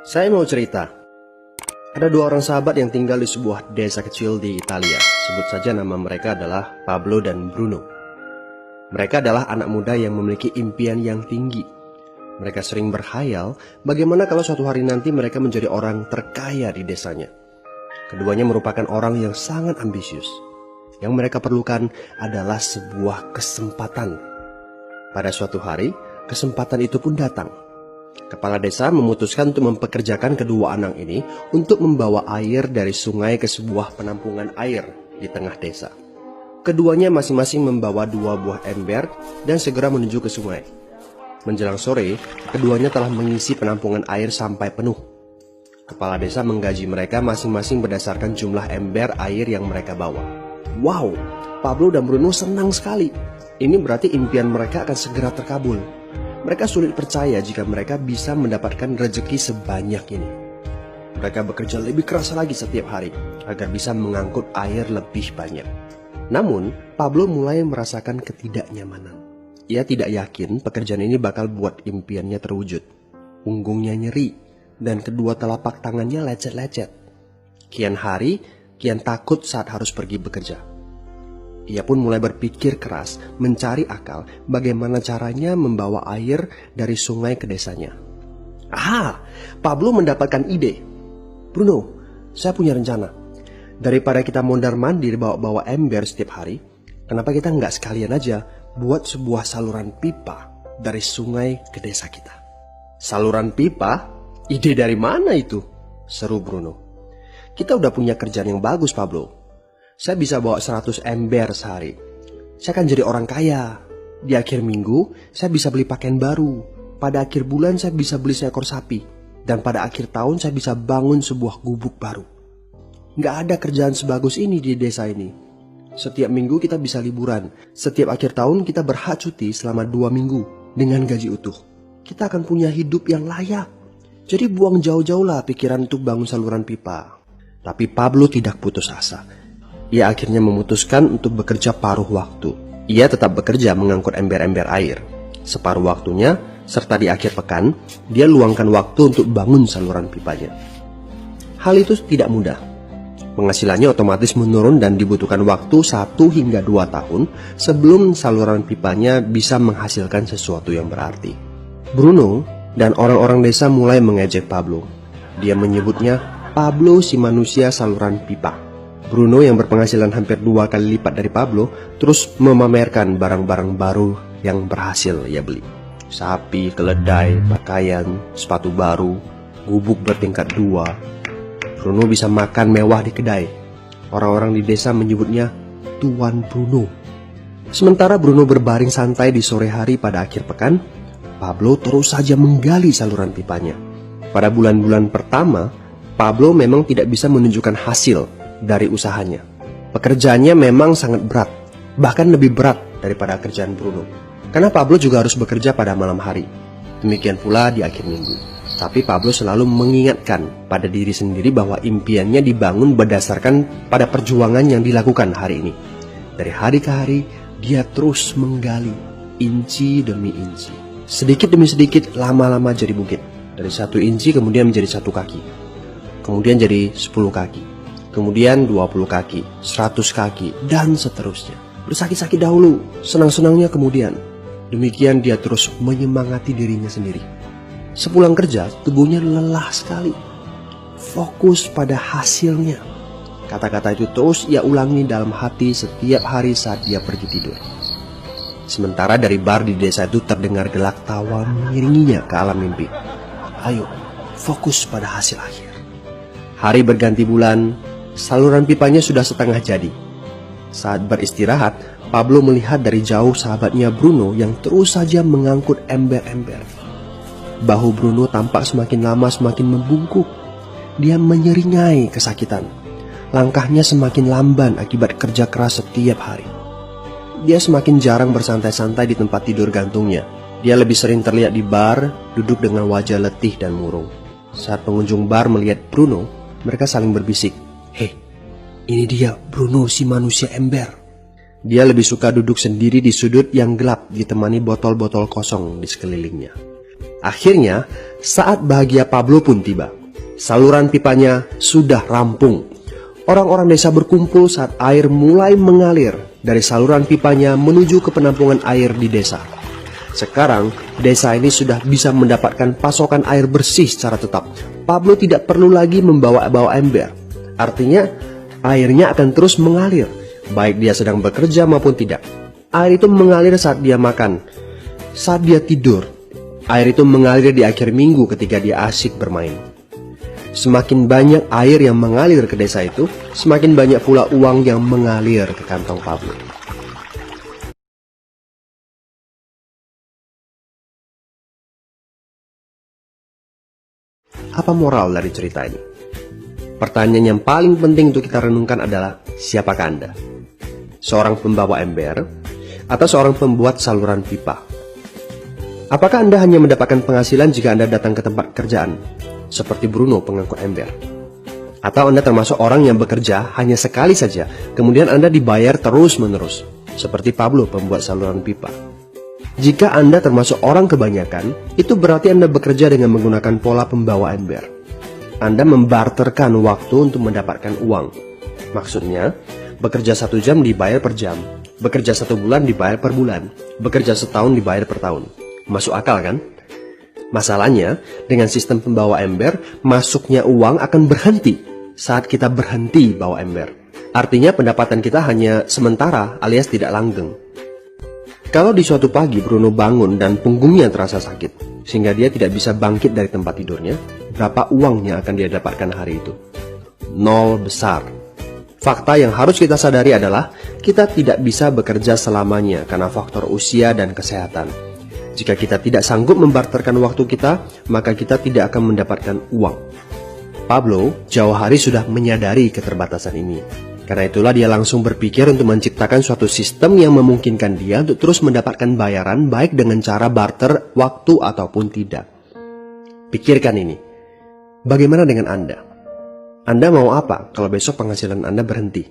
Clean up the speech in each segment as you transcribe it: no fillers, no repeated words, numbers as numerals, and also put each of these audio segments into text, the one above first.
Saya mau cerita. Ada dua orang sahabat yang tinggal di sebuah desa kecil di Italia. Sebut saja nama mereka adalah Pablo dan Bruno. Mereka adalah anak muda yang memiliki impian yang tinggi. Mereka sering berkhayal bagaimana kalau suatu hari nanti mereka menjadi orang terkaya di desanya. Keduanya merupakan orang yang sangat ambisius. Yang mereka perlukan adalah sebuah kesempatan. Pada suatu hari, kesempatan itu pun datang. Kepala desa memutuskan untuk mempekerjakan kedua anak ini untuk membawa air dari sungai ke sebuah penampungan air di tengah desa. Keduanya masing-masing membawa 2 buah ember dan segera menuju ke sungai. Menjelang sore, keduanya telah mengisi penampungan air sampai penuh. Kepala desa menggaji mereka masing-masing berdasarkan jumlah ember air yang mereka bawa. Wow, Pablo dan Bruno senang sekali. Ini berarti impian mereka akan segera terkabul. Mereka sulit percaya jika mereka bisa mendapatkan rezeki sebanyak ini. Mereka bekerja lebih keras lagi setiap hari agar bisa mengangkut air lebih banyak. Namun, Pablo mulai merasakan ketidaknyamanan. Ia tidak yakin pekerjaan ini bakal buat impiannya terwujud. Punggungnya nyeri dan kedua telapak tangannya lecet-lecet. Kian hari, kian takut saat harus pergi bekerja. Ia pun mulai berpikir keras mencari akal bagaimana caranya membawa air dari sungai ke desanya. Pablo mendapatkan ide. Bruno, saya punya rencana. Daripada kita mondar-mandir bawa-bawa ember setiap hari, kenapa kita nggak sekalian aja buat sebuah saluran pipa dari sungai ke desa kita? Saluran pipa? Ide dari mana itu? Seru Bruno. Kita udah punya kerjaan yang bagus, Pablo. Saya bisa bawa 100 ember sehari. Saya akan jadi orang kaya. Di akhir minggu, saya bisa beli pakaian baru. Pada akhir bulan, saya bisa beli seekor sapi. Dan pada akhir tahun, saya bisa bangun sebuah gubuk baru. Nggak ada kerjaan sebagus ini di desa ini. Setiap minggu kita bisa liburan. Setiap akhir tahun, kita berhak cuti selama 2 minggu dengan gaji utuh. Kita akan punya hidup yang layak. Jadi buang jauh-jauh lah pikiran untuk bangun saluran pipa. Tapi Pablo tidak putus asa. Ia akhirnya memutuskan untuk bekerja paruh waktu. Ia tetap bekerja mengangkut ember-ember air. Separuh waktunya, serta di akhir pekan, dia luangkan waktu untuk bangun saluran pipanya. Hal itu tidak mudah. Penghasilannya otomatis menurun dan dibutuhkan waktu 1 hingga 2 tahun sebelum saluran pipanya bisa menghasilkan sesuatu yang berarti. Bruno dan orang-orang desa mulai mengejek Pablo. Dia menyebutnya Pablo si manusia saluran pipa. Bruno yang berpenghasilan hampir 2 kali lipat dari Pablo terus memamerkan barang-barang baru yang berhasil ia beli. Sapi, keledai, pakaian, sepatu baru, gubuk bertingkat 2. Bruno bisa makan mewah di kedai. Orang-orang di desa menyebutnya Tuan Bruno. Sementara Bruno berbaring santai di sore hari pada akhir pekan, Pablo terus saja menggali saluran pipanya. Pada bulan-bulan pertama, Pablo memang tidak bisa menunjukkan hasil dari usahanya. Pekerjaannya memang sangat berat, bahkan lebih berat daripada kerjaan Bruno. Karena Pablo juga harus bekerja pada malam hari. Demikian pula di akhir minggu. Tapi Pablo selalu mengingatkan pada diri sendiri bahwa impiannya dibangun berdasarkan pada perjuangan yang dilakukan hari ini. Dari hari ke hari, dia terus menggali, inci demi inci. Sedikit demi sedikit, lama-lama jadi bukit. Dari 1 inci kemudian menjadi 1 kaki. Kemudian jadi 10 kaki. Kemudian 20 kaki, 100 kaki, dan seterusnya. Bersakit-sakit dahulu, senang-senangnya kemudian. Demikian dia terus menyemangati dirinya sendiri. Sepulang kerja, tubuhnya lelah sekali. Fokus pada hasilnya. Kata-kata itu terus ia ulangi dalam hati setiap hari saat dia pergi tidur. Sementara dari bar di desa itu terdengar gelak tawa mengiringinya ke alam mimpi. Ayo, fokus pada hasil akhir. Hari berganti bulan. Saluran pipanya sudah setengah jadi. Saat beristirahat, Pablo melihat dari jauh sahabatnya Bruno yang terus saja mengangkut ember-ember. Bahu Bruno tampak semakin lama semakin membungkuk. Dia menyeringai kesakitan. Langkahnya semakin lamban akibat kerja keras setiap hari. Dia semakin jarang bersantai-santai di tempat tidur gantungnya. Dia lebih sering terlihat di bar, duduk dengan wajah letih dan murung. Saat pengunjung bar melihat Bruno, mereka saling berbisik. Hei, ini dia Bruno si manusia ember. Dia lebih suka duduk sendiri di sudut yang gelap ditemani botol-botol kosong di sekelilingnya. Akhirnya, Saat bahagia Pablo pun tiba. Saluran pipanya sudah rampung. Orang-orang desa berkumpul saat air mulai mengalir dari saluran pipanya menuju ke penampungan air di desa. Sekarang, desa ini sudah bisa mendapatkan pasokan air bersih secara tetap. Pablo tidak perlu lagi membawa ember. Artinya, airnya akan terus mengalir, baik dia sedang bekerja maupun tidak. Air itu mengalir saat dia makan, saat dia tidur. Air itu mengalir di akhir minggu ketika dia asyik bermain. Semakin banyak air yang mengalir ke desa itu, semakin banyak pula uang yang mengalir ke kantong Pablo. Apa moral dari cerita ini? Pertanyaan yang paling penting untuk kita renungkan adalah, siapakah Anda? Seorang pembawa ember atau seorang pembuat saluran pipa? Apakah Anda hanya mendapatkan penghasilan jika Anda datang ke tempat kerjaan, seperti Bruno pengangkut ember? Atau Anda termasuk orang yang bekerja hanya sekali saja, kemudian Anda dibayar terus-menerus, seperti Pablo pembuat saluran pipa? Jika Anda termasuk orang kebanyakan, itu berarti Anda bekerja dengan menggunakan pola pembawa ember. Anda membarterkan waktu untuk mendapatkan uang. Maksudnya, bekerja 1 jam dibayar per jam, bekerja 1 bulan dibayar per bulan, bekerja setahun dibayar per tahun. Masuk akal kan? Masalahnya, dengan sistem pembawa ember, masuknya uang akan berhenti saat kita berhenti bawa ember. Artinya pendapatan kita hanya sementara alias tidak langgeng. Kalau di suatu pagi Bruno bangun dan punggungnya terasa sakit, sehingga dia tidak bisa bangkit dari tempat tidurnya, berapa uang yang akan dia dapatkan hari itu? 0 besar. Fakta yang harus kita sadari adalah, kita tidak bisa bekerja selamanya karena faktor usia dan kesehatan. Jika kita tidak sanggup membarterkan waktu kita, maka kita tidak akan mendapatkan uang. Pablo jauh hari sudah menyadari keterbatasan ini. Karena itulah dia langsung berpikir untuk menciptakan suatu sistem yang memungkinkan dia untuk terus mendapatkan bayaran baik dengan cara barter waktu ataupun tidak. Pikirkan ini. Bagaimana dengan Anda? Anda mau apa kalau besok penghasilan Anda berhenti?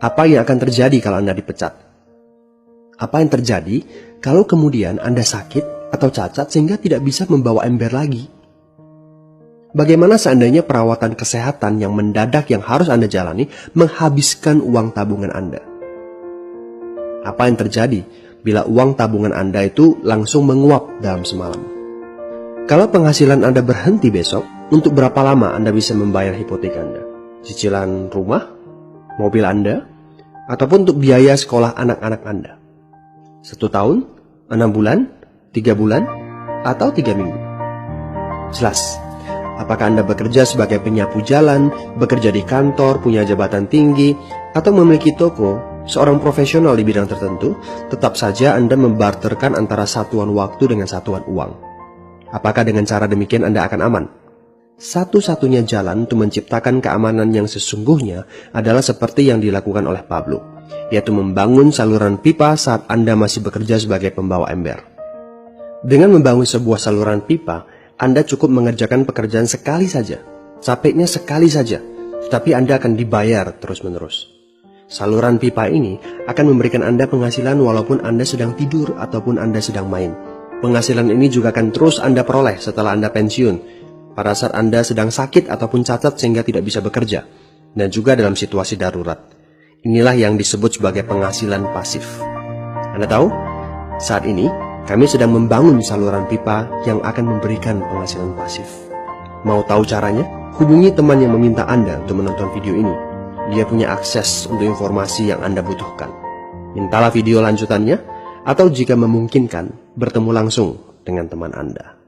Apa yang akan terjadi kalau Anda dipecat? Apa yang terjadi kalau kemudian Anda sakit atau cacat sehingga tidak bisa membawa ember lagi? Bagaimana seandainya perawatan kesehatan yang mendadak yang harus Anda jalani menghabiskan uang tabungan Anda? Apa yang terjadi bila uang tabungan Anda itu langsung menguap dalam semalam? Kalau penghasilan Anda berhenti besok, untuk berapa lama Anda bisa membayar hipotek Anda? Cicilan rumah, mobil Anda, ataupun untuk biaya sekolah anak-anak Anda? 1 tahun, 6 bulan, 3 bulan, atau 3 minggu? Jelas. Apakah Anda bekerja sebagai penyapu jalan, bekerja di kantor, punya jabatan tinggi, atau memiliki toko, seorang profesional di bidang tertentu, tetap saja Anda membarterkan antara satuan waktu dengan satuan uang. Apakah dengan cara demikian Anda akan aman? Satu-satunya jalan untuk menciptakan keamanan yang sesungguhnya adalah seperti yang dilakukan oleh Pablo, yaitu membangun saluran pipa saat Anda masih bekerja sebagai pembawa ember. Dengan membangun sebuah saluran pipa, Anda cukup mengerjakan pekerjaan sekali saja, capeknya sekali saja, tetapi Anda akan dibayar terus-menerus. Saluran pipa ini akan memberikan Anda penghasilan walaupun Anda sedang tidur ataupun Anda sedang main. Penghasilan ini juga akan terus Anda peroleh setelah Anda pensiun, pada saat Anda sedang sakit ataupun cacat sehingga tidak bisa bekerja, dan juga dalam situasi darurat. Inilah yang disebut sebagai penghasilan pasif. Anda tahu, saat ini kami sedang membangun saluran pipa yang akan memberikan penghasilan pasif. Mau tahu caranya? Hubungi teman yang meminta Anda untuk menonton video ini. Dia punya akses untuk informasi yang Anda butuhkan. Mintalah video lanjutannya, atau jika memungkinkan, bertemu langsung dengan teman Anda.